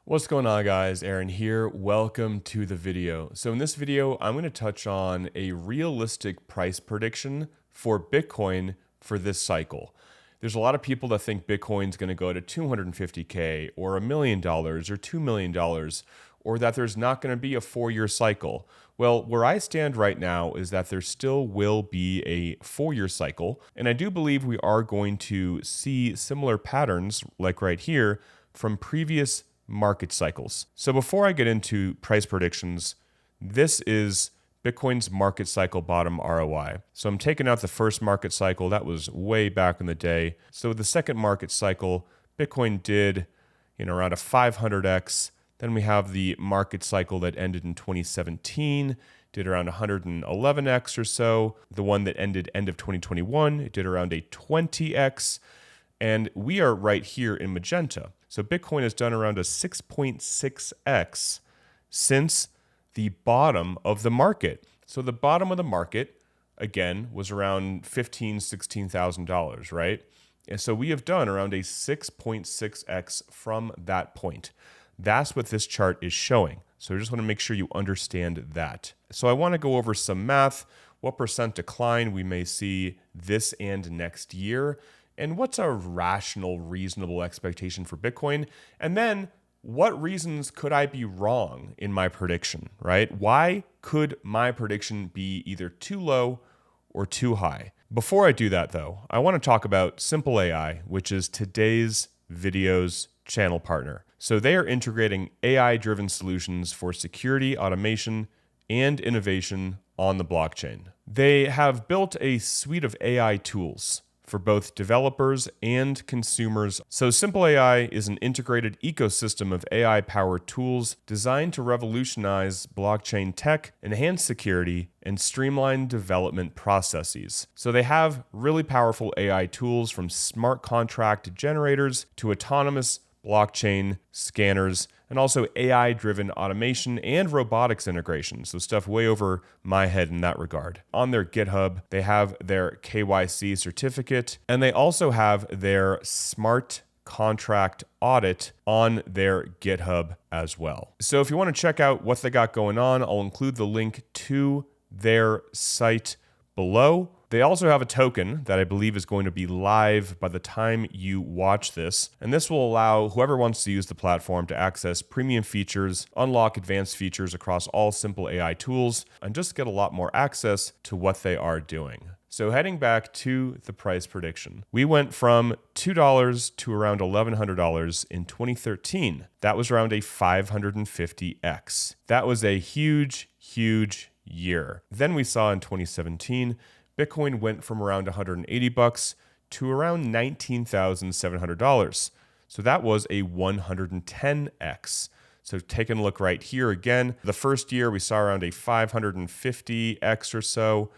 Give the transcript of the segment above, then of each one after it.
What's going on, guys? Aaron here. Welcome to the video. So in this video, I'm going to touch on a realistic price prediction for Bitcoin for this cycle. There's a lot of people that think Bitcoin's going to go to 250K or $1 million or $2 million, or that there's not going to be a 4-year cycle. Well, where I stand right now is that there still will be a 4-year cycle, and I do believe we are going to see similar patterns, like right here, from previous market cycles. So before I get into price predictions, this is Bitcoin's market cycle bottom ROI. So I'm taking out the first market cycle. That was way back in the day. So the second market cycle, Bitcoin did, around a 500x. Then we have the market cycle that ended in 2017, did around 111x or so. The one that ended end of 2021, it did around a 20x. And we are right here in magenta. So Bitcoin has done around a 6.6x since the bottom of the market. So the bottom of the market, again, was around $15,000, $16,000, right? And so we have done around a 6.6x from that point. That's what this chart is showing. So I just want to make sure you understand that. So I want to go over some math, what percent decline we may see this and next year, and what's a rational, reasonable expectation for Bitcoin? And then what reasons could I be wrong in my prediction, right? Why could my prediction be either too low or too high? Before I do that, though, I want to talk about Simple AI, which is today's video's channel partner. So they are integrating AI-driven solutions for security, automation, and innovation on the blockchain. They have built a suite of AI tools for both developers and consumers. So Simple AI is an integrated ecosystem of AI-powered tools designed to revolutionize blockchain tech, enhance security, and streamline development processes. So they have really powerful AI tools, from smart contract generators to autonomous blockchain scanners, and also AI-driven automation and robotics integration. So stuff way over my head in that regard. On their GitHub, they have their KYC certificate, and they also have their smart contract audit on their GitHub as well. So if you want to check out what they got going on, I'll include the link to their site below. They also have a token that I believe is going to be live by the time you watch this. And this will allow whoever wants to use the platform to access premium features, unlock advanced features across all Simple AI tools, and just get a lot more access to what they are doing. So heading back to the price prediction, we went from $2 to around $1,100 in 2013. That was around a 550x. That was a huge, huge year. Then we saw in 2017, Bitcoin went from around $180 to around $19,700. So that was a 110x. So taking a look right here again, the first year we saw around a 550x or so.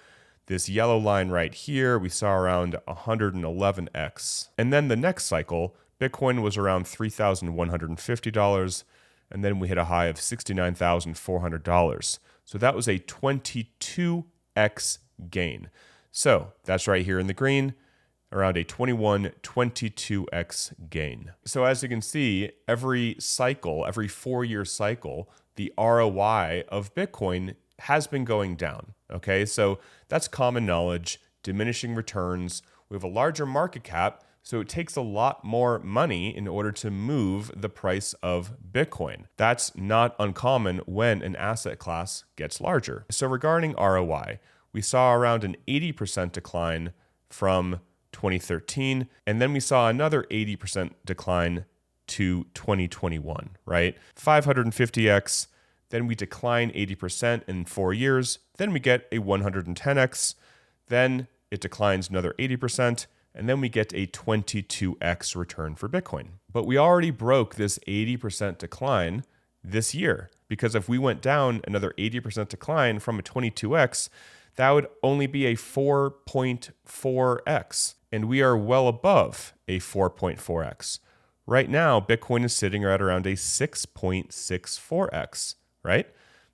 This yellow line right here, we saw around 111x. And then the next cycle, Bitcoin was around $3,150, and then we hit a high of $69,400. So that was a 22x gain. So that's right here in the green, around a 22x gain. So as you can see, every cycle, every 4-year cycle, the ROI of Bitcoin has been going down. Okay, so that's common knowledge, diminishing returns. We have a larger market cap, so it takes a lot more money in order to move the price of Bitcoin. That's not uncommon when an asset class gets larger. So regarding ROI, we saw around an 80% decline from 2013, and then we saw another 80% decline to 2021, right? 550x, then we decline 80% in 4 years, then we get a 110x, then it declines another 80%, and then we get a 22x return for Bitcoin. But we already broke this 80% decline this year, because if we went down another 80% decline from a 22x, that would only be a 4.4x, and we are well above a 4.4x. Right now, Bitcoin is sitting right around a 6.64x, right?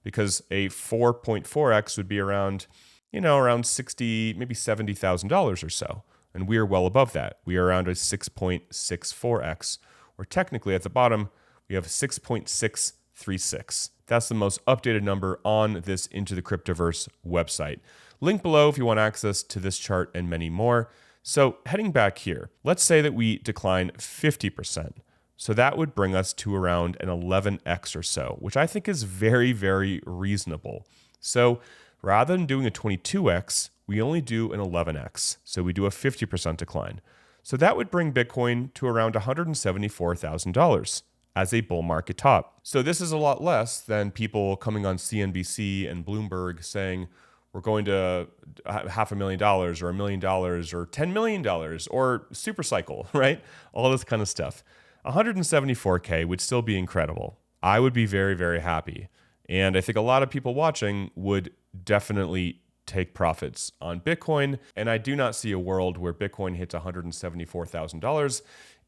Because a 4.4x would be around, around $60,000, maybe $70,000 or so. And we are well above that. We are around a 6.64x, or technically at the bottom, we have 6.636. That's the most updated number on this Into the Cryptoverse website. Link below if you want access to this chart and many more. So heading back here, let's say that we decline 50%. So that would bring us to around an 11x or so, which I think is very, very reasonable. So rather than doing a 22x, we only do an 11x. So we do a 50% decline. So that would bring Bitcoin to around $174,000 as a bull market top. So this is a lot less than people coming on CNBC and Bloomberg saying we're going to $500,000 or $1 million or $10 million or super cycle, right? All this kind of stuff. 174K would still be incredible. I would be very, very happy. And I think a lot of people watching would definitely take profits on Bitcoin. And I do not see a world where Bitcoin hits $174,000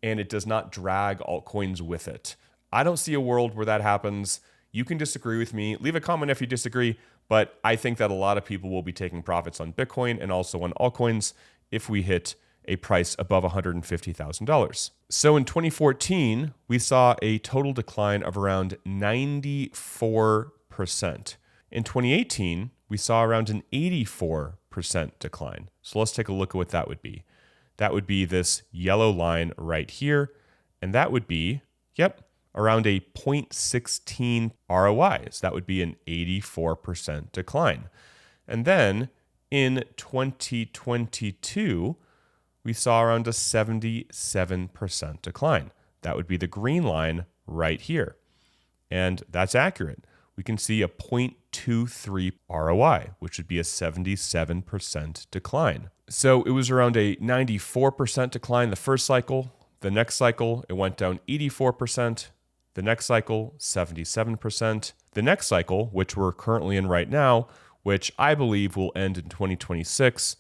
and it does not drag altcoins with it. I don't see a world where that happens. You can disagree with me. Leave a comment if you disagree. But I think that a lot of people will be taking profits on Bitcoin and also on altcoins if we hit a price above $150,000. So in 2014, we saw a total decline of around 94%. In 2018, we saw around an 84% decline. So let's take a look at what that would be. That would be this yellow line right here. And that would be, around a 0.16 ROI. So that would be an 84% decline. And then in 2022, we saw around a 77% decline. That would be the green line right here. And that's accurate. We can see a 0.23 ROI, which would be a 77% decline. So it was around a 94% decline the first cycle. The next cycle, it went down 84%. The next cycle, 77%. The next cycle, which we're currently in right now, which I believe will end in 2026,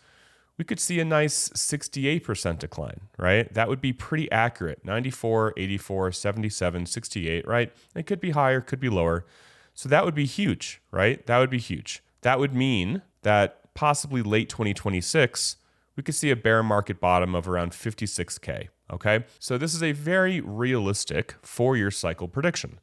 we could see a nice 68% decline, right? That would be pretty accurate. 94, 84, 77, 68, right? It could be higher, could be lower. So that would be huge, right? That would be huge. That would mean that possibly late 2026, we could see a bear market bottom of around 56K, okay? So this is a very realistic 4-year cycle prediction.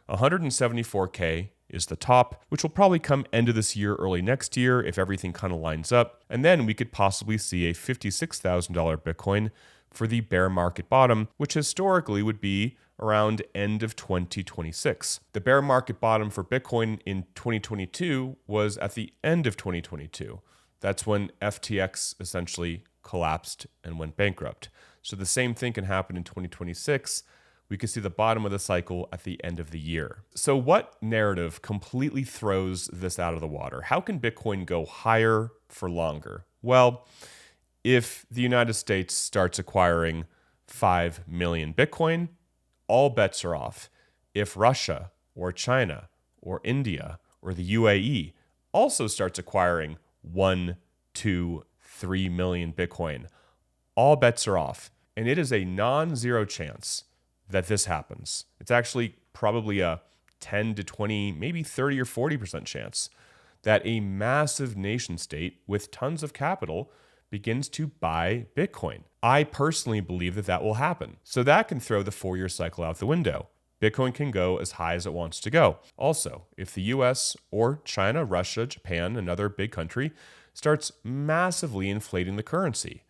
174K is the top, which will probably come end of this year, early next year, if everything kind of lines up. And then we could possibly see a $56,000 Bitcoin for the bear market bottom, which historically would be around end of 2026. The bear market bottom for Bitcoin in 2022 was at the end of 2022. That's when FTX essentially collapsed and went bankrupt. So the same thing can happen in 2026. We could see the bottom of the cycle at the end of the year. So what narrative completely throws this out of the water? How can Bitcoin go higher for longer? Well, if the United States starts acquiring 5 million Bitcoin, all bets are off. If Russia or China or India or the UAE also starts acquiring 1, 2, 3 million Bitcoin, all bets are off. And it is a non-zero chance that this happens. It's actually probably a 10 to 20, maybe 30 or 40% chance that a massive nation state with tons of capital begins to buy Bitcoin. I personally believe that that will happen. So that can throw the 4-year cycle out the window. Bitcoin can go as high as it wants to go. Also, if the US or China, Russia, Japan, another big country, starts massively inflating the currency,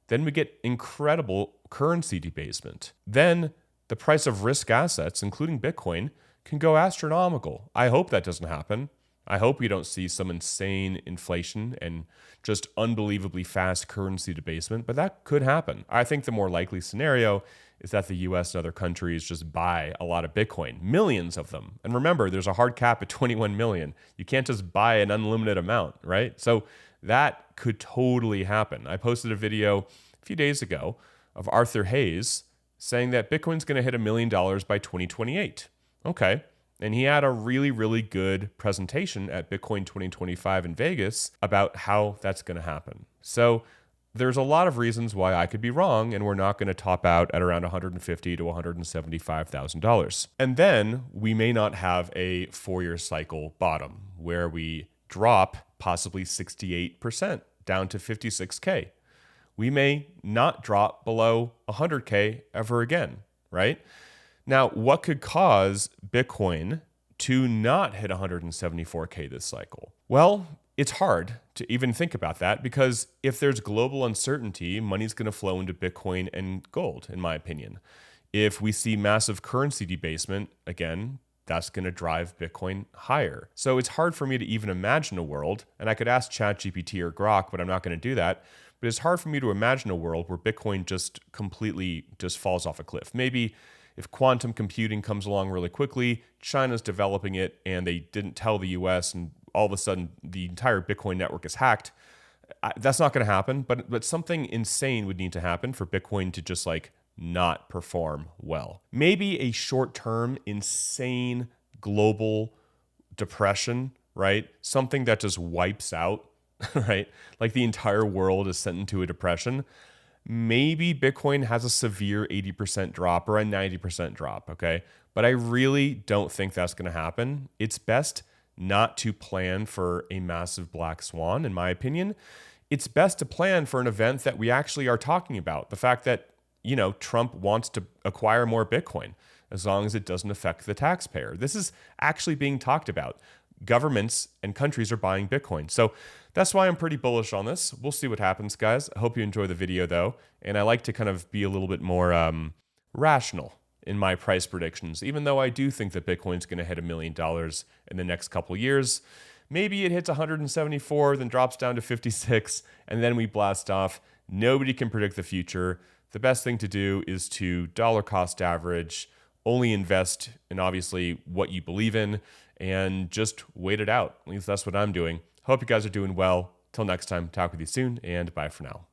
then we get incredible currency debasement. Then the price of risk assets, including Bitcoin, can go astronomical. I hope that doesn't happen. I hope we don't see some insane inflation and just unbelievably fast currency debasement, but that could happen. I think the more likely scenario is that the US and other countries just buy a lot of Bitcoin, millions of them. And remember, there's a hard cap at 21 million. You can't just buy an unlimited amount, right? So that could totally happen. I posted a video a few days ago of Arthur Hayes saying that Bitcoin's going to hit $1 million by 2028. Okay. And he had a really, really good presentation at Bitcoin 2025 in Vegas about how that's going to happen. So there's a lot of reasons why I could be wrong, and we're not going to top out at around $150,000 to $175,000. And then we may not have a 4-year cycle bottom where we drop possibly 68% down to 56K. We may not drop below 100K ever again, right? Now, what could cause Bitcoin to not hit 174K this cycle? Well, it's hard to even think about that because if there's global uncertainty, money's going to flow into Bitcoin and gold, in my opinion. If we see massive currency debasement, again, that's going to drive Bitcoin higher. So it's hard for me to even imagine a world, and I could ask ChatGPT or Grok, but I'm not going to do that. But it's hard for me to imagine a world where Bitcoin just completely just falls off a cliff. Maybe if quantum computing comes along really quickly, China's developing it and they didn't tell the US and all of a sudden the entire Bitcoin network is hacked. That's not going to happen, but something insane would need to happen for Bitcoin to just like not perform well. Maybe a short-term insane global depression, right? Something that just wipes out, right? Like the entire world is sent into a depression. Maybe Bitcoin has a severe 80% drop or a 90% drop, okay? But I really don't think that's going to happen. It's best not to plan for a massive black swan, in my opinion. It's best to plan for an event that we actually are talking about. The fact that, Trump wants to acquire more Bitcoin as long as it doesn't affect the taxpayer. This is actually being talked about. Governments and countries are buying Bitcoin. So that's why I'm pretty bullish on this. We'll see what happens, guys. I hope you enjoy the video, though. And I like to kind of be a little bit more rational in my price predictions, even though I do think that Bitcoin's going to hit $1 million in the next couple years. Maybe it hits 174, then drops down to 56, and then we blast off. Nobody can predict the future. The best thing to do is to dollar cost average, only invest in obviously what you believe in, and just wait it out. At least that's what I'm doing. Hope you guys are doing well. Till next time, talk with you soon, and bye for now.